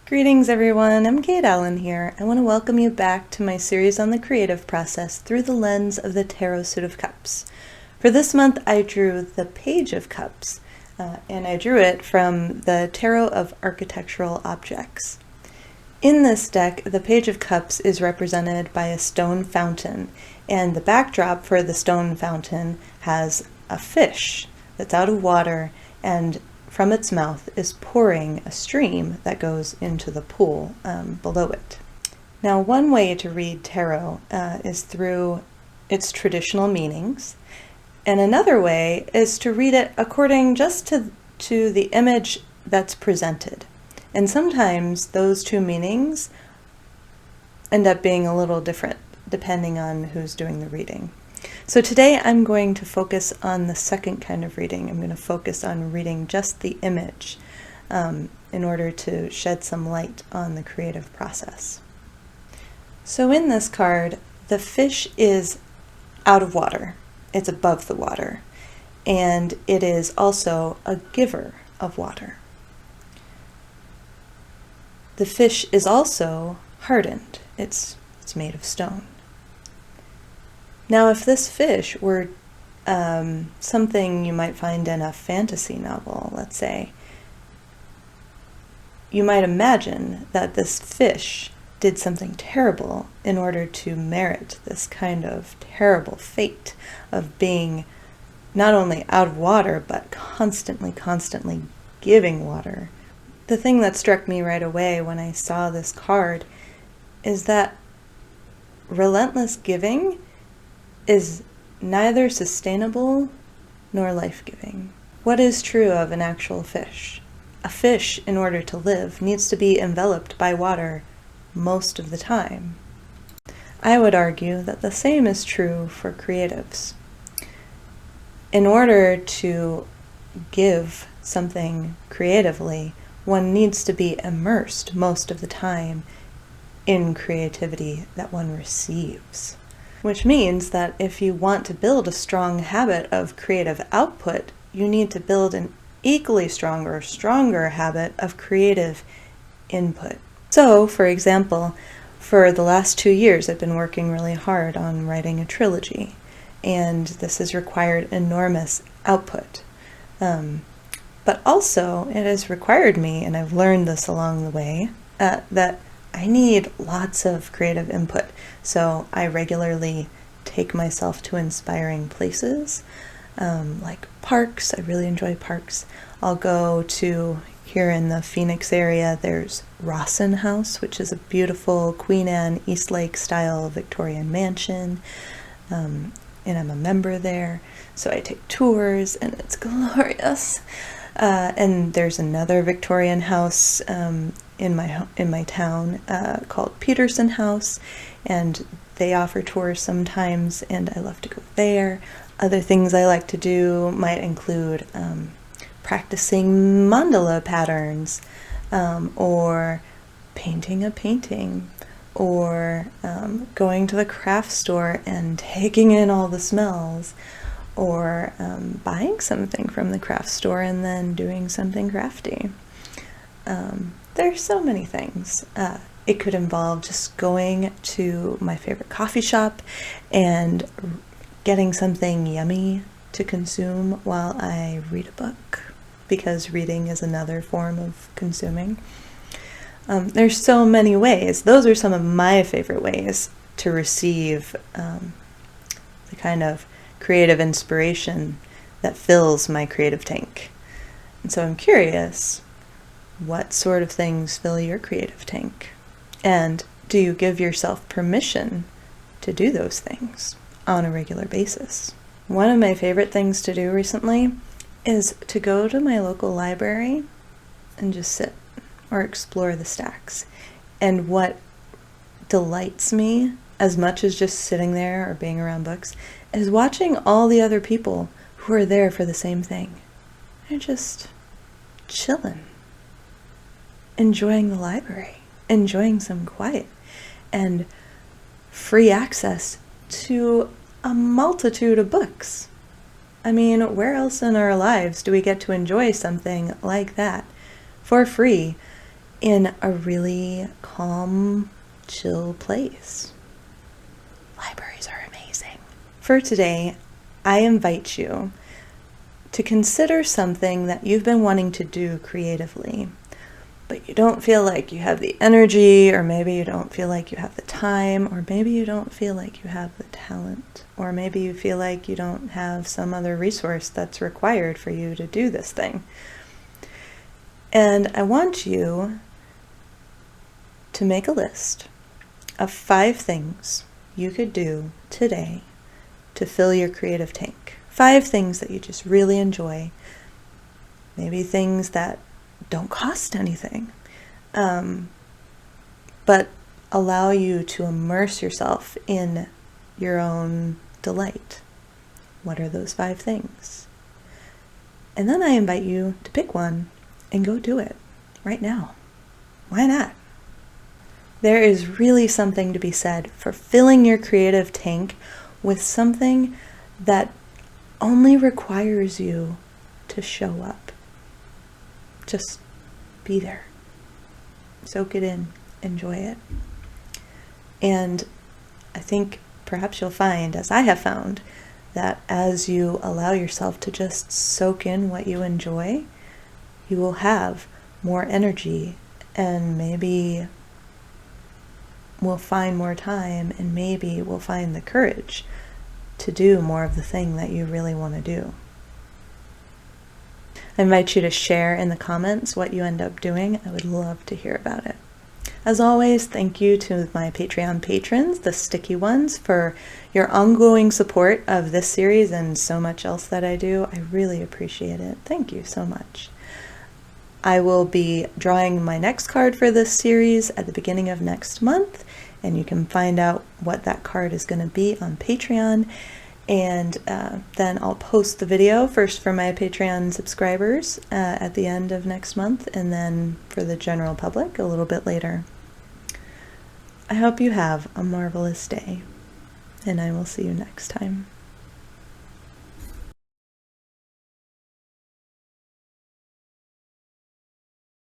Greetings everyone, I'm Kate Allen here. I want to welcome you back to my series on the creative process through the lens of the Tarot Suit of Cups. For this month I drew the Page of Cups, and I drew it from the Tarot of Architectural Objects. In this deck, the Page of Cups is represented by a stone fountain, and the backdrop for the stone fountain has a fish that's out of water, and from its mouth is pouring a stream that goes into the pool below it. Now, one way to read tarot is through its traditional meanings, and another way is to read it according just to the image that's presented. And sometimes those two meanings end up being a little different depending on who's doing the reading. So today I'm going to focus on the second kind of reading. I'm going to focus on reading just the image in order to shed some light on the creative process. So in this card, the fish is out of water. It's above the water. And it is also a giver of water. The fish is also hardened. It's made of stone. Now, if this fish were something you might find in a fantasy novel, let's say, you might imagine that this fish did something terrible in order to merit this kind of terrible fate of being not only out of water, but constantly giving water. The thing that struck me right away when I saw this card is that relentless giving is neither sustainable nor life-giving. What is true of an actual fish? A fish, in order to live, needs to be enveloped by water most of the time. I would argue that the same is true for creatives. In order to give something creatively, one needs to be immersed most of the time in creativity that one receives. Which means that if you want to build a strong habit of creative output, you need to build an equally strong or stronger habit of creative input. So, for example, for the last 2 years I've been working really hard on writing a trilogy, and this has required enormous output. But also it has required me, and I've learned this along the way, that I need lots of creative input. So I regularly take myself to inspiring places, like parks. I really enjoy parks. I'll go to, here in the Phoenix area, there's Rawson House, which is a beautiful Queen Anne Eastlake style Victorian mansion. And I'm a member there. So I take tours and it's glorious. And there's another Victorian house in my town called Peterson House, and they offer tours sometimes, and I love to go there. Other things I like to do might include practicing mandala patterns, or painting a painting, or going to the craft store and taking in all the smells, or buying something from the craft store and then doing something crafty. There's so many things. It could involve just going to my favorite coffee shop and getting something yummy to consume while I read a book, because reading is another form of consuming. There's so many ways. Those are some of my favorite ways to receive the kind of creative inspiration that fills my creative tank. And so I'm curious, what sort of things fill your creative tank? And do you give yourself permission to do those things on a regular basis? One of my favorite things to do recently is to go to my local library and just sit or explore the stacks. And what delights me as much as just sitting there or being around books is watching all the other people who are there for the same thing. They're just chilling, enjoying the library, enjoying some quiet, and free access to a multitude of books. I mean, where else in our lives do we get to enjoy something like that for free in a really calm, chill place. Libraries are amazing. For today, I invite you to consider something that you've been wanting to do creatively, but you don't feel like you have the energy, or maybe you don't feel like you have the time, or maybe you don't feel like you have the talent, or maybe you feel like you don't have some other resource that's required for you to do this thing. And I want you to make a list of 5 things you could do today to fill your creative tank. 5 things that you just really enjoy. Maybe things that don't cost anything, but allow you to immerse yourself in your own delight. What are those 5 things? And then I invite you to pick one and go do it right now. Why not? There is really something to be said for filling your creative tank with something that only requires you to show up. Just be there. Soak it in. Enjoy it. And I think perhaps you'll find, as I have found, that as you allow yourself to just soak in what you enjoy, you will have more energy, and maybe we'll find more time, and maybe we'll find the courage to do more of the thing that you really want to do. I invite you to share in the comments what you end up doing. I would love to hear about it. As always, thank you to my Patreon patrons, the sticky ones, for your ongoing support of this series and so much else that I do. I really appreciate it. Thank you so much. I will be drawing my next card for this series at the beginning of next month, and you can find out what that card is going to be on Patreon. And then I'll post the video first for my Patreon subscribers at the end of next month, and then for the general public a little bit later. I hope you have a marvelous day, and I will see you next time.